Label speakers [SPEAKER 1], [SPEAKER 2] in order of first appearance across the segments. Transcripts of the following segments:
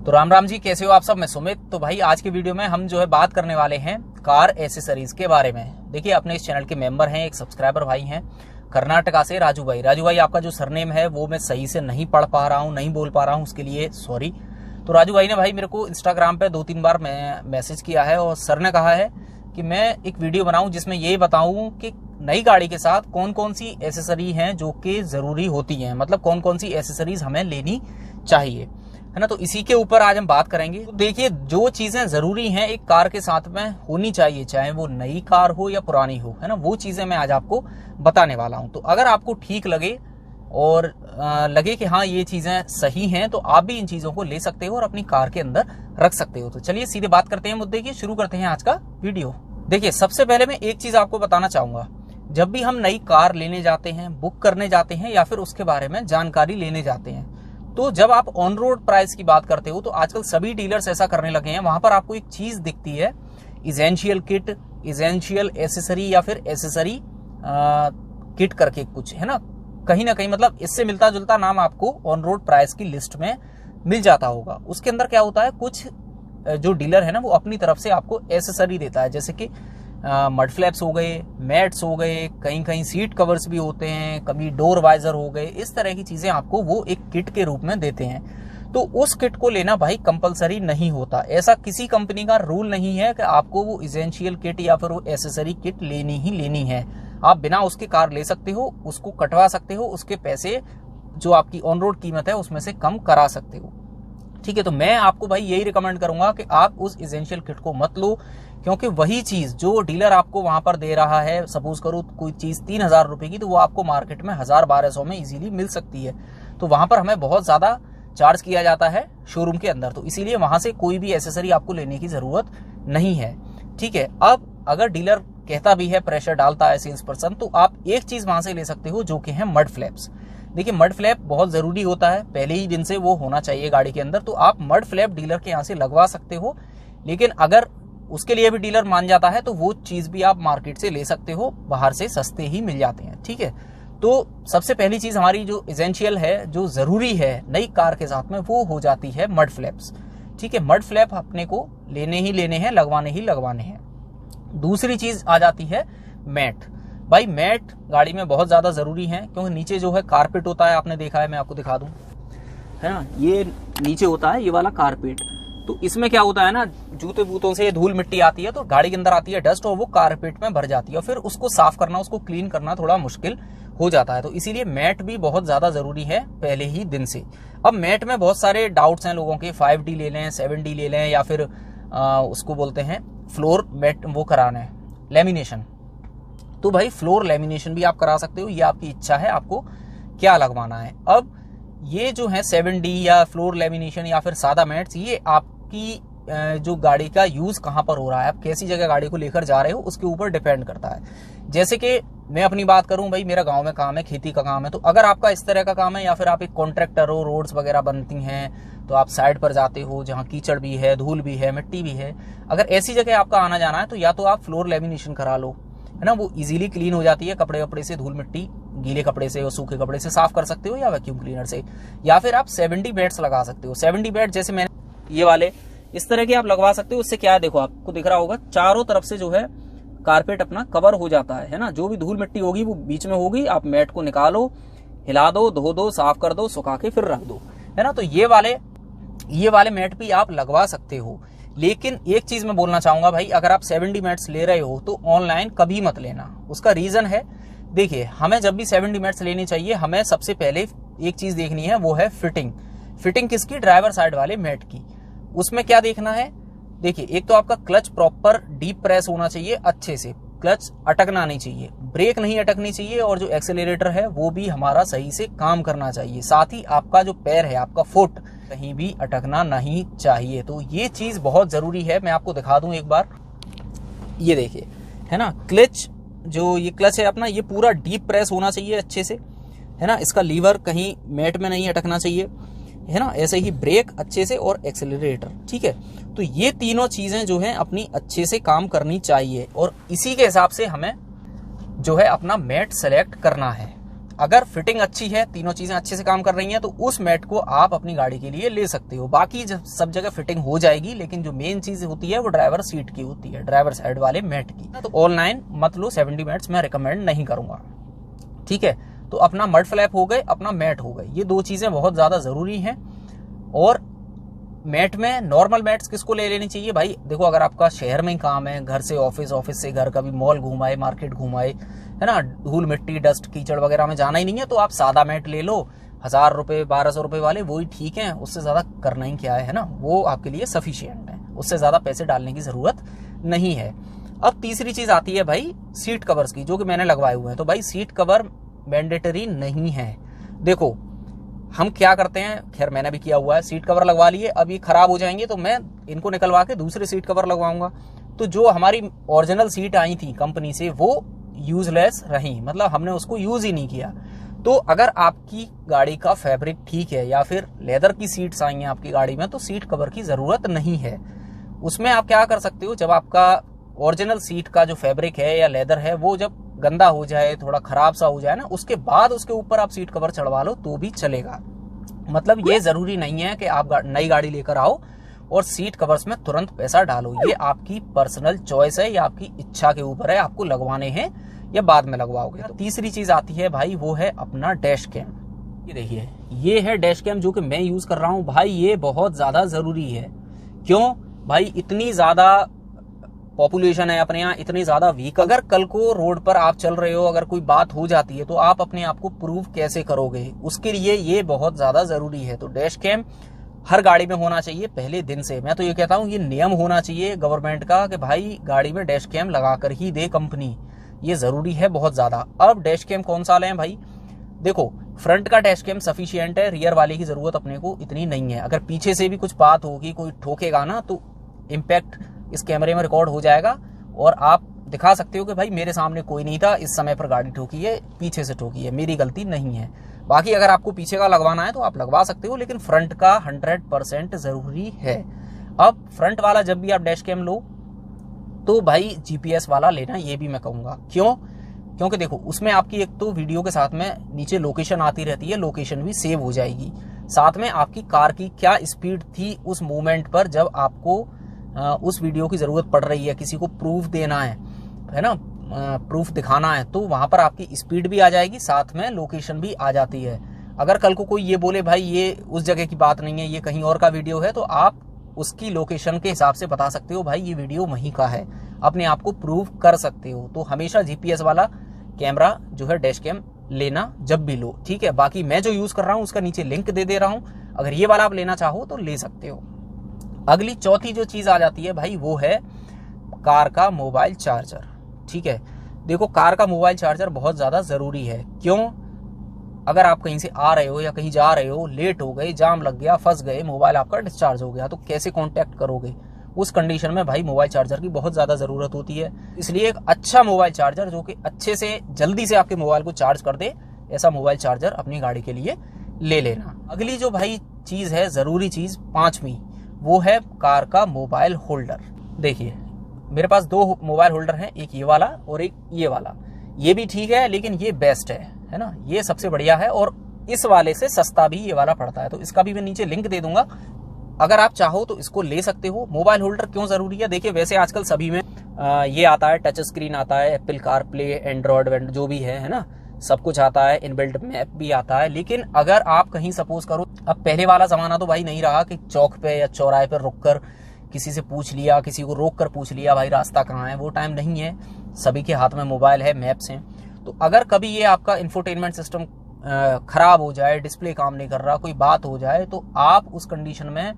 [SPEAKER 1] तो राम राम जी, कैसे हो आप सब। मैं सुमित। तो भाई आज की वीडियो में हम जो है बात करने वाले हैं कार एसेसरीज के बारे में। देखिए, अपने इस चैनल के मेंबर हैं, एक सब्सक्राइबर भाई हैं कर्नाटका से, राजू भाई। राजू भाई, आपका जो सरनेम है वो मैं सही से नहीं पढ़ पा रहा हूँ, नहीं बोल पा रहा हूँ, उसके लिए सॉरी। तो राजू भाई ने भाई मेरे को इंस्टाग्राम पे 2-3 बार मैसेज किया है और सर ने कहा है कि मैं एक वीडियो बनाऊं जिसमें ये बताऊं कि नई गाड़ी के साथ कौन कौन सी एसेसरी हैं जो कि जरूरी होती हैं, मतलब कौन कौन सी एसेसरीज हमें लेनी चाहिए, है ना। तो इसी के ऊपर आज हम बात करेंगे। तो देखिए, जो चीजें जरूरी हैं एक कार के साथ में होनी चाहिए, चाहे वो नई कार हो या पुरानी हो, है ना, वो चीजें मैं आज आपको बताने वाला हूं। तो अगर आपको ठीक लगे और लगे कि हाँ ये चीजें सही हैं, तो आप भी इन चीजों को ले सकते हो और अपनी कार के अंदर रख सकते हो। तो चलिए सीधे बात करते हैं मुद्दे की, शुरू करते हैं आज का वीडियो। देखिए, सबसे पहले मैं एक चीज आपको बताना चाहूंगा। जब भी हम नई कार लेने जाते हैं, बुक करने जाते हैं या फिर उसके बारे में जानकारी लेने जाते हैं, तो जब आप ऑन रोड प्राइस की बात करते हो तो आजकल सभी डीलर्स ऐसा करने लगे हैं। वहां पर आपको एक चीज दिखती है, इसेंशियल किट, इसेंशियल एसेसरी या फिर एसेसरी किट करके कुछ, है ना। कहीं ना कहीं मतलब इससे मिलता जुलता नाम आपको ऑन रोड प्राइस की लिस्ट में मिल जाता होगा। उसके अंदर क्या होता है, कुछ जो डीलर है ना वो अपनी तरफ से आपको एसेसरी देता है, जैसे कि मड फ्लैप्स हो गए, मैट्स हो गए, कहीं कहीं सीट कवर्स भी होते हैं, कभी डोर वाइजर हो गए, इस तरह की चीजें आपको वो एक किट के रूप में देते हैं। तो उस किट को लेना भाई कंपलसरी नहीं होता। ऐसा किसी कंपनी का रूल नहीं है कि आपको वो इसेंशियल किट या फिर वो एसेसरी किट लेनी ही लेनी है। आप बिना उसके कार ले सकते हो, उसको कटवा सकते हो, उसके पैसे जो आपकी ऑन रोड कीमत है उसमें से कम करा सकते हो, ठीक है। तो मैं आपको भाई यही रिकमेंड करूंगा कि आप उस इसेंशियल किट को मत लो, क्योंकि वही चीज जो डीलर आपको वहां पर दे रहा है, सपोज करो कोई चीज 3000 रुपए की, तो वो आपको मार्केट में 1000-1200 में इजीली मिल सकती है। तो वहां पर हमें बहुत ज्यादा चार्ज किया जाता है शोरूम के अंदर, तो इसीलिए वहां से कोई भी एसेसरी आपको लेने की जरूरत नहीं है, ठीक है। अब अगर डीलर कहता भी है, प्रेशर डालता है सेल्स पर्सन, तो आप एक चीज वहां से ले सकते हो जो कि है मड फ्लैप्स। देखिए, मड फ्लैप बहुत जरूरी होता है, पहले ही दिन से वो होना चाहिए गाड़ी के अंदर। तो आप मड फ्लैप डीलर के यहाँ से लगवा सकते हो, लेकिन अगर उसके लिए भी डीलर मान जाता है तो वो चीज भी आप मार्केट से ले सकते हो, बाहर से सस्ते ही मिल जाते हैं, ठीक है। तो सबसे पहली चीज हमारी जो इसेंशियल है, जो जरूरी है नई कार के साथ में, वो हो जाती है मड फ्लैप्स, ठीक है। मड फ्लैप अपने को लेने ही लेने हैं, लगवाने ही लगवाने हैं। दूसरी चीज आ जाती है मैट। भाई मैट गाड़ी में बहुत ज्यादा जरूरी है, क्योंकि नीचे जो है कारपेट होता है, आपने देखा है, मैं आपको दिखा दूं, है ना, ये नीचे होता है ये वाला कारपेट। तो इसमें क्या होता है ना, जूते बूतों से धूल मिट्टी आती है तो गाड़ी के अंदर आती है डस्ट और वो कारपेट में भर जाती है, और फिर उसको साफ करना, उसको क्लीन करना थोड़ा मुश्किल हो जाता है। तो इसीलिए मैट भी बहुत ज्यादा जरूरी है पहले ही दिन से। अब मैट में बहुत सारे डाउट्स हैं लोगों के, 5D ले लें, 7D ले लें, या फिर उसको बोलते हैं फ्लोर मैट वो कराना है, लेमिनेशन। तो भाई फ्लोर लेमिनेशन भी आप करा सकते हो, ये आपकी इच्छा है आपको क्या लगवाना है। अब ये जो है 7D या फ्लोर लेमिनेशन या फिर सादा मैट्स, ये आपकी जो गाड़ी का यूज कहां पर हो रहा है, आप कैसी जगह गाड़ी को लेकर जा रहे हो, उसके ऊपर डिपेंड करता है। जैसे कि मैं अपनी बात करूं, भाई मेरा गांव में काम है, खेती का काम है, तो अगर आपका इस तरह का काम है या फिर आप एक कॉन्ट्रैक्टर हो, रोड्स वगैरह बनती हैं, तो आप साइड पर जाते हो जहां कीचड़ भी है, धूल भी है, मिट्टी भी है, अगर ऐसी जगह आपका आना जाना है, तो या तो आप फ्लोर लेमिनेशन करा लो, है ना, वो इजीली क्लीन हो जाती है, कपड़े वपड़े से धूल मिट्टी गीले कपड़े से और सूखे कपड़े से साफ कर सकते हो, या वैक्यूम क्लीनर से, या फिर आप 7D बेड्स लगा सकते हो। 7D बेड जैसे मैंने ये वाले इस तरह के आप लगवा सकते हो। उससे क्या है, देखो आपको दिख रहा होगा, चारों तरफ से जो है कारपेट अपना कवर हो जाता है ना, जो भी धूल मिट्टी होगी वो बीच में होगी, आप मैट को निकालो, हिला दो, धो दो, साफ कर दो, सुखा के फिर रख दो, है ना। तो ये वाले मैट भी आप लगवा सकते हो। लेकिन एक चीज मैं बोलना चाहूंगा भाई, अगर आप 7D मैट्स ले रहे हो तो ऑनलाइन कभी मत लेना। उसका रीजन है, देखिए, हमें जब भी 7D मैट्स लेनी चाहिए, हमें सबसे पहले एक चीज देखनी है, वो है फिटिंग किसकी, ड्राइवर साइड वाले मैट की। उसमें क्या देखना है, देखिए, एक तो आपका क्लच प्रॉपर डीप प्रेस होना चाहिए, अच्छे से क्लच अटकना नहीं चाहिए, ब्रेक नहीं अटकनी चाहिए, और जो एक्सेलरेटर है वो भी हमारा सही से काम करना चाहिए। साथ ही आपका जो पैर है, आपका फुट कहीं भी अटकना नहीं चाहिए। तो ये चीज बहुत जरूरी है। मैं आपको दिखा दूं एक बार, ये देखिए, है ना, क्लच, जो ये क्लच है अपना, ये पूरा डीप प्रेस होना चाहिए अच्छे से, है ना। इसका लीवर कहीं मैट में नहीं अटकना चाहिए, है ना। ऐसे ही ब्रेक अच्छे से और एक्सेलरेटर, ठीक है। तो ये तीनों चीजें जो हैं अपनी अच्छे से काम करनी चाहिए, और इसी के हिसाब से हमें जो है अपना मैट सेलेक्ट करना है। अगर फिटिंग अच्छी है, तीनों चीजें अच्छे से काम कर रही हैं, तो उस मैट को आप अपनी गाड़ी के लिए ले सकते हो। बाकी सब जगह फिटिंग हो जाएगी, लेकिन जो मेन चीज होती है वो ड्राइवर सीट की होती है, ड्राइवर साइड वाले मैट की। तो ऑनलाइन मत लो, 70 मैट्स मैं रिकमेंड नहीं करूंगा। ठीक है, तो अपना मड फ्लैप हो गए, अपना मैट हो गए, ये दो चीजें बहुत ज्यादा जरूरी हैं। और मैट में नॉर्मल मैट्स किसको ले लेनी चाहिए भाई? देखो, अगर आपका शहर में ही काम है, घर से ऑफिस, ऑफिस से घर, कभी मॉल घुमाए, मार्केट घुमाए, है ना, धूल मिट्टी डस्ट कीचड़ वगैरह में जाना ही नहीं है, तो आप सादा मैट ले लो, 1000 रुपए 1200 रुपए वाले, वो ही ठीक है। उससे ज्यादा करना ही क्या है ना, वो आपके लिए सफिशियंट है, उससे ज्यादा पैसे डालने की जरूरत नहीं है। अब तीसरी चीज आती है भाई सीट कवर्स की, जो कि मैंने लगवाए हुए हैं। तो भाई सीट कवर मैंडेटरी नहीं है। देखो हम क्या करते हैं, खैर मैंने भी किया हुआ है, सीट कवर लगवा लिए, अब ये खराब हो जाएंगे तो मैं इनको निकलवा के दूसरे सीट कवर लगवाऊंगा। तो जो हमारी ओरिजिनल सीट आई थी कंपनी से, वो यूजलेस रही, मतलब हमने उसको यूज ही नहीं किया। तो अगर आपकी गाड़ी का फैब्रिक ठीक है, या फिर लेदर की सीट्स आई हैं आपकी गाड़ी में, तो सीट कवर की जरूरत नहीं है। उसमें आप क्या कर सकते हो, जब आपका ओरिजिनल सीट का जो फैब्रिक है या लेदर है वो जब गंदा हो जाए, थोड़ा खराब सा हो जाए ना, उसके बाद उसके ऊपर आप सीट कवर चढ़वा लो तो भी चलेगा। मतलब ये जरूरी नहीं है कि आप नई गाड़ी लेकर आओ और सीट कवर्स में तुरंत पैसा डालो। ये आपकी पर्सनल चॉइस है, या आपकी इच्छा के ऊपर है, आपको लगवाने हैं या बाद में लगवाओगे। तो तीसरी चीज आती है भाई, वो है अपना डैश कैम। ये देखिए, ये है डैश कैम जो कि मैं यूज कर रहा हूँ भाई। ये बहुत ज्यादा जरूरी है। क्यों भाई? इतनी ज्यादा पॉपुलेशन है अपने यहाँ, इतनी ज्यादा व्हीकल, अगर कल को रोड पर आप चल रहे हो, अगर कोई बात हो जाती है, तो आप अपने आप को प्रूव कैसे करोगे? उसके लिए ये बहुत ज्यादा जरूरी है। तो डैश कैम हर गाड़ी में होना चाहिए पहले दिन से। मैं तो ये कहता हूँ, ये नियम होना चाहिए गवर्नमेंट का कि भाई गाड़ी में डैश कैम लगाकर ही दे कंपनी। ये जरूरी है बहुत ज्यादा। अब डैश कैम कौन सा लें भाई? देखो, फ्रंट का डैश कैम सफिशियंट है, रियर वाले की जरूरत अपने को इतनी नहीं है। अगर पीछे से भी कुछ बात होगी, कोई ठोकेगा ना, तो इम्पैक्ट इस कैमरे में रिकॉर्ड हो जाएगा और आप दिखा सकते हो कि भाई मेरे सामने कोई नहीं था, इस समय पर गाड़ी ठोकी है, पीछे से ठोकी है, मेरी गलती नहीं है। बाकी अगर आपको पीछे का लगवाना है तो आप लगवा सकते हो, लेकिन फ्रंट का 100% जरूरी है। अब फ्रंट वाला जब भी आप डैश कैम लो तो भाई जीपीएस वाला लेना, ये भी मैं कहूंगा। क्यों? क्योंकि देखो, उसमें आपकी एक तो वीडियो के साथ में नीचे लोकेशन आती रहती है, लोकेशन भी सेव हो जाएगी, साथ में आपकी कार की क्या स्पीड थी उस मोमेंट पर जब आपको उस वीडियो की जरूरत पड़ रही है, किसी को प्रूफ देना है ना, प्रूफ दिखाना है, तो वहां पर आपकी स्पीड भी आ जाएगी, साथ में लोकेशन भी आ जाती है। अगर कल को कोई ये बोले भाई ये उस जगह की बात नहीं है, ये कहीं और का वीडियो है, तो आप उसकी लोकेशन के हिसाब से बता सकते हो भाई ये वीडियो वहीं का है, अपने आप को प्रूव कर सकते हो। तो हमेशा जीपीएस वाला कैमरा जो है डैश कैम लेना जब भी लो, ठीक है। बाकी मैं जो यूज कर रहा हूँ उसका नीचे लिंक दे रहा हूँ, अगर ये वाला आप लेना चाहो तो ले सकते हो। अगली चौथी जो चीज आ जाती है भाई, वो है कार का मोबाइल चार्जर। ठीक है, देखो कार का मोबाइल चार्जर बहुत ज्यादा जरूरी है। क्यों? अगर आप कहीं से आ रहे हो या कहीं जा रहे हो, लेट हो गए, जाम लग गया, फंस गए, मोबाइल आपका डिस्चार्ज हो गया, तो कैसे कांटेक्ट करोगे? उस कंडीशन में भाई मोबाइल चार्जर की बहुत ज्यादा जरूरत होती है। इसलिए एक अच्छा मोबाइल चार्जर जो कि अच्छे से जल्दी से आपके मोबाइल को चार्ज कर दे, ऐसा मोबाइल चार्जर अपनी गाड़ी के लिए ले लेना। अगली जो भाई चीज है, जरूरी चीज पांचवी, वो है कार का मोबाइल होल्डर। देखिए मेरे पास दो मोबाइल होल्डर हैं, एक ये वाला और एक ये वाला। ये भी ठीक है, लेकिन ये बेस्ट है ना, ये सबसे बढ़िया है, और इस वाले से सस्ता भी ये वाला पड़ता है। तो इसका भी मैं नीचे लिंक दे दूंगा, अगर आप चाहो तो इसको ले सकते हो। मोबाइल होल्डर क्यों जरूरी है? देखिए वैसे आजकल सभी में ये आता है, टच स्क्रीन आता है, एप्पल कार प्ले, एंड्रॉइड जो भी है ना, सब कुछ आता है, इनबिल्ट मैप भी आता है। लेकिन अगर आप कहीं सपोज करो, अब पहले वाला जमाना तो भाई नहीं रहा कि चौक पे या चौराहे पर रुककर किसी से पूछ लिया, किसी को रोक कर पूछ लिया भाई रास्ता कहाँ है, वो टाइम नहीं है। सभी के हाथ में मोबाइल है, मैप्स हैं। तो अगर कभी ये आपका इंफोटेनमेंट सिस्टम खराब हो जाए, डिस्प्ले काम नहीं कर रहा, कोई बात हो जाए, तो आप उस कंडीशन में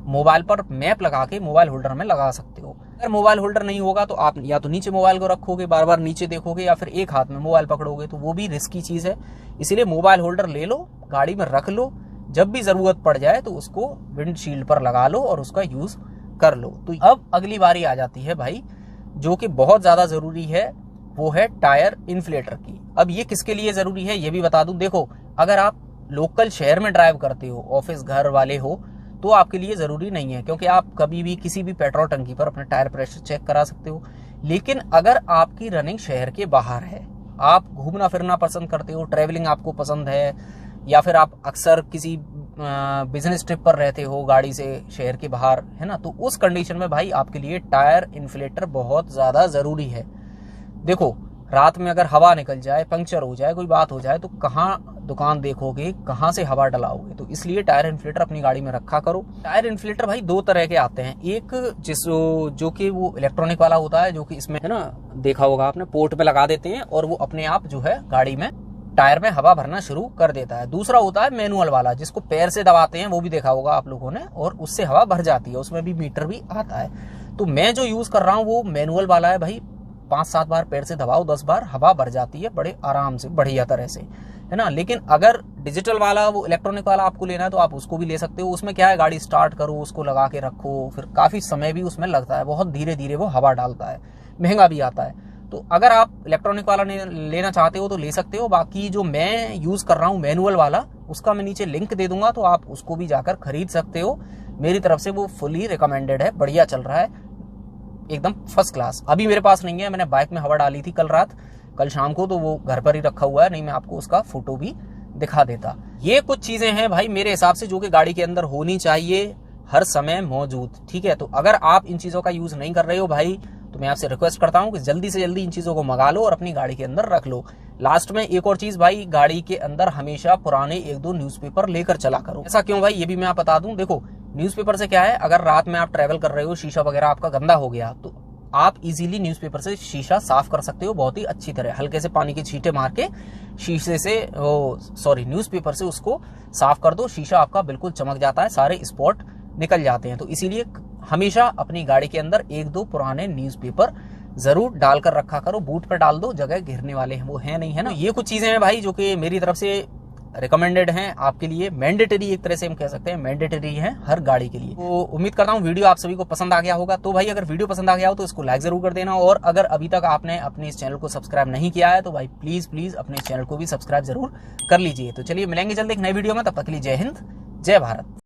[SPEAKER 1] मोबाइल पर मैप लगा के मोबाइल होल्डर में लगा सकते हो। अगर मोबाइल होल्डर नहीं होगा तो आप या तो नीचे मोबाइल को रखोगे, बार बार नीचे देखोगे, या फिर एक हाथ में मोबाइल पकड़ोगे, तो वो भी रिस्की चीज है। इसलिए मोबाइल होल्डर ले लो, गाड़ी में रख लो, जब भी जरूरत पड़ जाए तो उसको विंडशील्ड पर लगा लो और उसका यूज कर लो। तो अब अगली बारी आ जाती है भाई, जो कि बहुत ज्यादा जरूरी है, वो है टायर इन्फ्लेटर की। अब ये किसके लिए जरूरी है ये भी बता दूं। देखो अगर आप लोकल शहर में ड्राइव करते हो, ऑफिस घर वाले हो, तो आपके लिए जरूरी नहीं है, क्योंकि आप कभी भी किसी भी पेट्रोल टंकी पर अपने टायर प्रेशर चेक करा सकते हो। लेकिन अगर आपकी रनिंग शहर के बाहर है, आप घूमना फिरना पसंद करते हो, ट्रैवलिंग आपको पसंद है, या फिर आप अक्सर किसी बिजनेस ट्रिप पर रहते हो गाड़ी से शहर के बाहर, है ना, तो उस कंडीशन में भाई आपके लिए टायर इन्फ्लेटर बहुत ज़्यादा ज़रूरी है। देखो, रात में अगर हवा निकल जाए, पंक्चर हो जाए, कोई बात हो जाए, तो कहाँ दुकान देखोगे, कहाँ से हवा डलाओगे? तो इसलिए टायर इन्फ्लेटर अपनी गाड़ी में रखा करो। टायर इन्फ्लेटर भाई दो तरह के आते हैं, एक जो कि वो इलेक्ट्रॉनिक वाला होता है, जो कि इसमें, है ना, देखा होगा आपने, पोर्ट पे लगा देते हैं और वो अपने आप जो है गाड़ी में टायर में हवा भरना शुरू कर देता है। दूसरा होता है मैनुअल वाला, जिसको पैर से दबाते हैं, वो भी देखा होगा आप लोगों ने, और उससे हवा भर जाती है, उसमें भी मीटर भी आता है। तो मैं जो यूज कर रहा हूँ वो मैनुअल वाला है भाई। 5-7 बार पैर से दबाओ, 10 बार हवा भर जाती है बड़े आराम से, बढ़िया तरह से, है ना। लेकिन अगर डिजिटल वाला, वो इलेक्ट्रॉनिक वाला आपको लेना है तो आप उसको भी ले सकते हो। उसमें क्या है, गाड़ी स्टार्ट करो, उसको लगा के रखो, फिर काफी समय भी उसमें लगता है, बहुत धीरे धीरे वो हवा डालता है, महंगा भी आता है। तो अगर आप इलेक्ट्रॉनिक वाला लेना चाहते हो तो ले सकते हो। बाकी जो मैं यूज कर रहा हूँ मैनुअल वाला, उसका मैं नीचे लिंक दे दूंगा, तो आप उसको भी जाकर खरीद सकते हो। मेरी तरफ से वो फुली रिकमेंडेड है, बढ़िया चल रहा है, एकदम फर्स्ट क्लास। अभी मेरे पास नहीं है, मैंने बाइक में हवा डाली थी कल शाम को, तो वो घर पर ही रखा हुआ है, नहीं मैं आपको उसका फोटो भी दिखा देता। ये कुछ चीजें हैं भाई मेरे हिसाब से जो कि गाड़ी के अंदर होनी चाहिए, हर समय मौजूद, ठीक है। तो अगर आप इन चीजों का यूज नहीं कर रहे हो भाई, तो मैं आपसे रिक्वेस्ट करता हूं कि जल्दी से जल्दी इन चीजों को मंगा लो और अपनी गाड़ी के अंदर रख लो। लास्ट में एक और चीज भाई, गाड़ी के अंदर हमेशा पुराने 1-2 न्यूज़पेपर लेकर चला करो। ऐसा क्यों भाई, ये भी मैं आप बता दूं। देखो, न्यूज़पेपर से क्या है, अगर रात में आप ट्रैवल कर रहे हो, शीशा वगैरह आपका गंदा हो गया, तो आप इजीली न्यूज़पेपर से शीशा साफ कर सकते हो बहुत ही अच्छी तरह। हल्के से पानी के छींटे मार के शीशे से, न्यूज़पेपर से उसको साफ कर दो, शीशा आपका बिल्कुल चमक जाता है, सारे स्पॉट निकल जाते हैं। तो इसीलिए हमेशा अपनी गाड़ी के अंदर 1-2 पुराने न्यूज़पेपर जरूर डालकर रखा करो। बूट पर डाल दो, जगह घेरने वाले हैं वो है नहीं, है ना। ये कुछ चीजें हैं भाई जो कि मेरी तरफ से रिकमेंडेड हैं आपके लिए, मैंडेटरी एक तरह से हम कह सकते हैं, मैंडेटरी है हर गाड़ी के लिए। तो उम्मीद करता हूँ वीडियो आप सभी को पसंद आ गया होगा। तो भाई अगर वीडियो पसंद आ गया हो तो इसको लाइक जरूर कर देना, और अगर अभी तक आपने अपने इस चैनल को सब्सक्राइब नहीं किया है तो भाई प्लीज अपने इस चैनल को भी सब्सक्राइब जरूर कर लीजिए। तो चलिए मिलेंगे जल्द एक नई वीडियो में, तब तक के लिए जय हिंद, जय भारत।